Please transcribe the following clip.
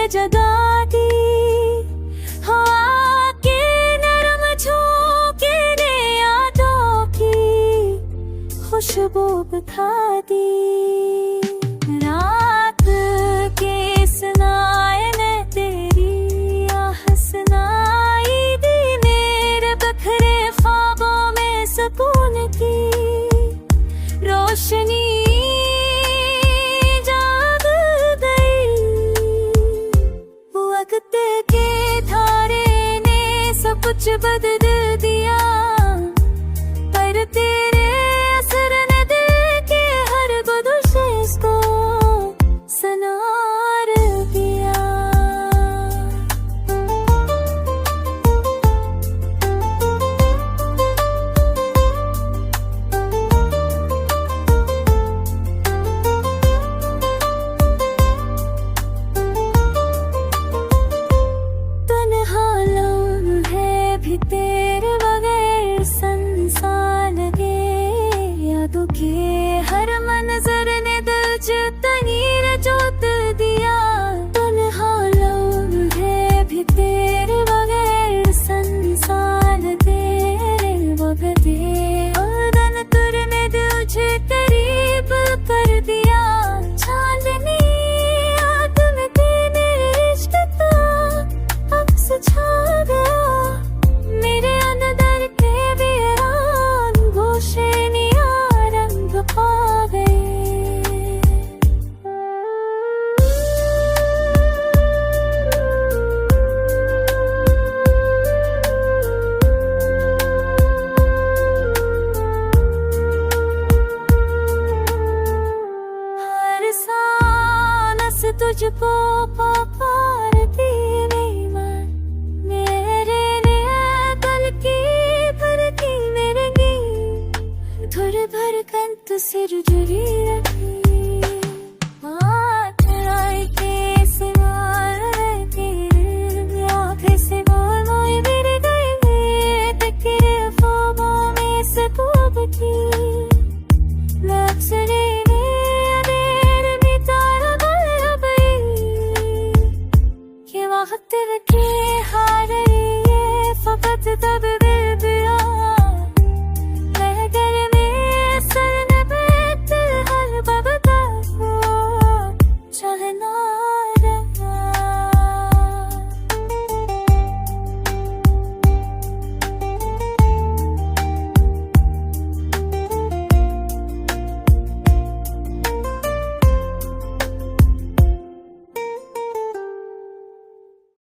जगा दी। हवा के नरम झोंके ने यादों की खुशबू बिखा दी। रात के सुनाए मैं तेरी आह सुनाई दी। मेरे बखरे ख्वाबों में सुकून की रोशनी जाग गई। वक्त के धारे ने सब कुछ बदल दिया, पर तेरे असर ने दिल के हर गुदशिश को सनार दिया। तेरे बगैर संसार लगे, यादों के हर मंजर ने दिल च तनीर जोत दिया। तन्हा लम्हे भी तेरे बगैर संसार तेरे वगदे उदन तुर ने दिल च करीब कर दिया। चांदनी याद में तेरे इश्क का अक्स छा गया। मेरे अंदर के वीरान गोशेनिया रंग पा गए। हर सांस तुझको पुकारती मेरी मन, मेरे थोड़ भर कंत सिर जुड़ी रखी। हाथ लाई के सुनाए तेरे आँखें से बोल मोए मेरे गए तेरे ख्वाबों में सकूब की। लफ्ज़ देर में तारा गल गई कि वक्त के हार ये फकत तब